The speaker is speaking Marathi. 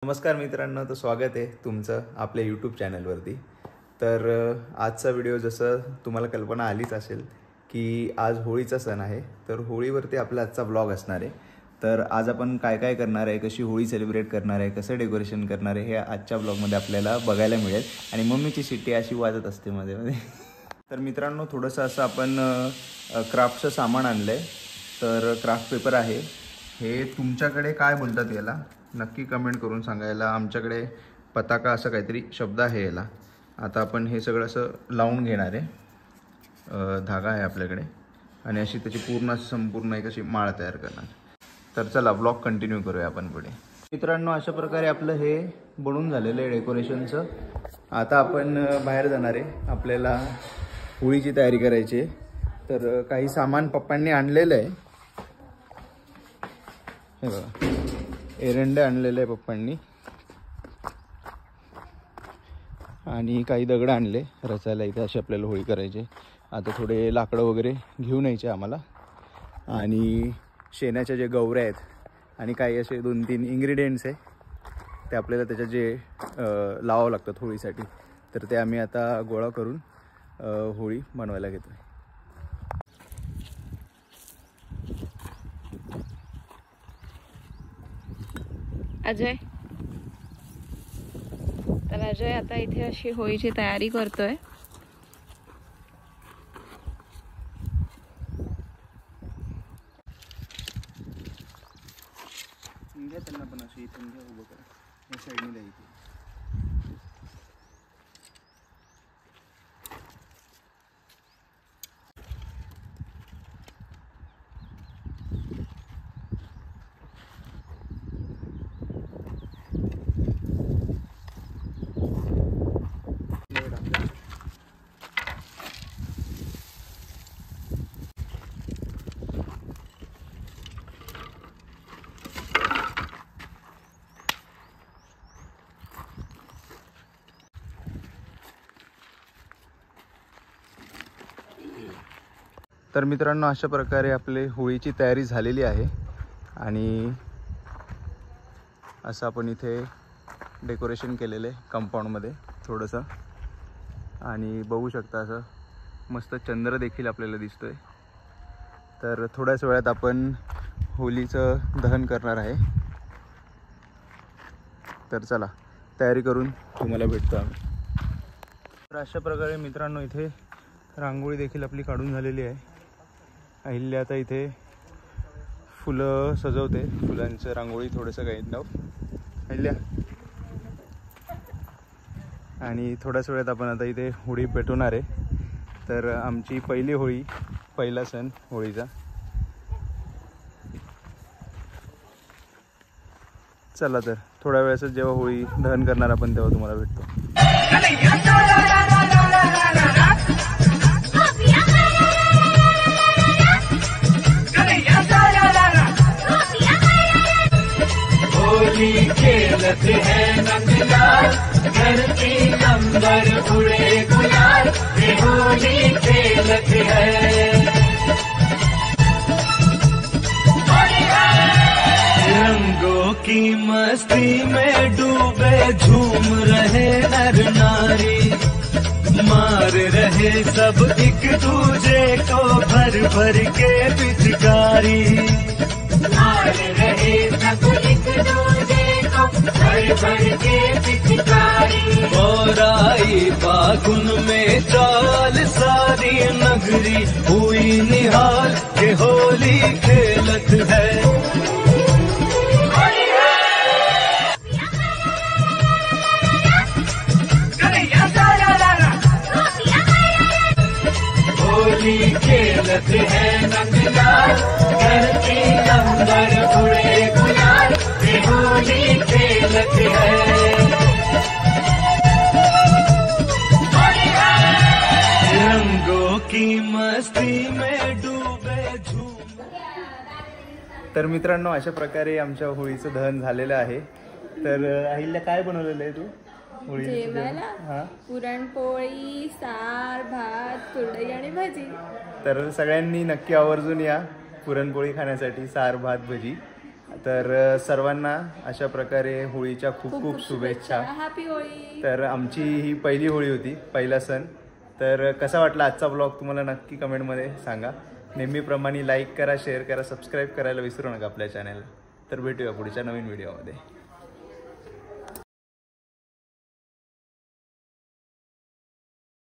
नमस्कार मित्रांनो, तर स्वागत आहे तुमचं आपल्या यूट्यूब चॅनलवरती। तर आजचा व्हिडिओ जसं तुम्हाला कल्पना आलीच असेल की आज होळीचा सण आहे, तर होळीवरती आपला आजचा ब्लॉग असणार आहे। तर आज आपण काय काय करणार आहे, कशी होळी सेलिब्रेट करणार आहे, कसं डेकोरेशन करणार आहे हे आजच्या ब्लॉगमध्ये आपल्याला बघायला मिळेल। आणि मम्मीची शिट्टी अशी वाजत असते मध्ये मध्ये। तर मित्रांनो, थोडंसं असं आपण क्राफ्टचं सामान आणलं आहे। तर क्राफ्ट पेपर आहे, हे तुमच्याकडे काय बोलतात याला नक्की कमेंट करून सांगायला। आमच्याकडे पताका असं काहीतरी शब्द आहे याला। आता आपण हे सगळं असं लावून घेणार आहे, धागा आहे आपल्याकडे, आणि अशी त्याची पूर्ण संपूर्ण एक अशी माळ तयार करणार। तर चला ब्लॉग कंटिन्यू करूया आपण पुढे। मित्रांनो, अशा प्रकारे आपलं हे बनून झालेलं आहे डेकोरेशनचं। आता आपण बाहेर जाणार आहे, आपल्याला होळीची तयारी करायची आहे। तर काही सामान पप्पांनी आणलेलं आहे, हे बघा, एरंडे आणलेले आहे पप्पांनी, आणि काही दगड आणले रचायला इथे, अशी आपल्याला होळी करायची। आता थोडे लाकडं वगैरे घेऊन यायचे आम्हाला, आणि शेणाच्या जे गवऱ्या आहेत आणि काही असे 2-3 इन्ग्रेडियंट्स आहे ते आपल्याला त्याच्यात जे लावावं लागतात होळीसाठी, तर ते आम्ही आता गोळा करून होळी बनवायला घेतो आहे। अजय, तर अजय आता इथे अशी होळीची तयारी करतोय। त्यांना पण अशी इथून घ्या, उभं करा, या साईडने द्यायची। तर मित्रांनो, अशा प्रकारे आपली होळीची तयारी झालेली आहे, आणि असं आपण इथे डेकोरेशन केलेलं आहे कंपाऊंडमध्ये थोडंसं, आणि बघू शकता असं मस्त चंद्र देखील आपल्याला दिसतोय। तर थोड्याच वेळात आपण होळीचं दहन करणार आहे। तर चला तयारी करून तुम्हाला भेटतो आम्ही। तर अशा प्रकारे मित्रांनो, इथे रांगोळी देखील आपली काढून झालेली आहे। अहिल्या आता इथे फुलं सजवते, फुलांचं रांगोळी थोडंसं काही नाव अहिल्या, आणि थोड्याच वेळात आपण आता इथे होळी पेटवणार आहे। तर आमची पहिली होळी, पहिला सण होळीचा। चला तर थोड्या वेळाचं जेव्हा होळी दहन करणार आपण तेव्हा तुम्हाला भेटतो। खेलत है नंदलाल, धरती अंबर उड़े गुलाल, ये होली खेलत है। रंगों की मस्ती में डूबे झूम रहे नर नारी, मार रहे सब एक दूजे को भर भर के पिचकारी, मार रहे सब एक दूजे को भर भर के पिचकारी। और आई फागुन में चाल सारी नगरी हुई निहाल, के होली खेलत है। होली खेलत है नंदलाल, धरती अंबर उड़े गुलाल, ये होली खेलत है। रंगों की मस्ती में डूबे झूम। तर मित्रांनो, अशा प्रकारे आमच्या होळीचं दहन झालेलं आहे। तर अहिल्या, काय बनवलेलं आहे तू जेवायला? पुरणपोळी, सार, भात, कुरडई आणि भजी। तर सगळ्यांनी नक्की आवर्जून या पुरणपोळी खाण्यासाठी, सार, भात, भजी। तर सर्वांना अशा प्रकारे होळीच्या खूप खूप शुभेच्छा. हॅपी होळी. तर आमची ही पहिली होळी होती, पहिला सण. तर कसा वाटला आजचा ब्लॉग तुम्हाला नक्की कमेंटमध्ये सांगा. नेहमीप्रमाणे लाईक करा, शेअर करा, सबस्क्राईब करायला विसरू नका आपल्या चॅनलला. तर भेटूया पुढच्या नवीन व्हिडिओमध्ये.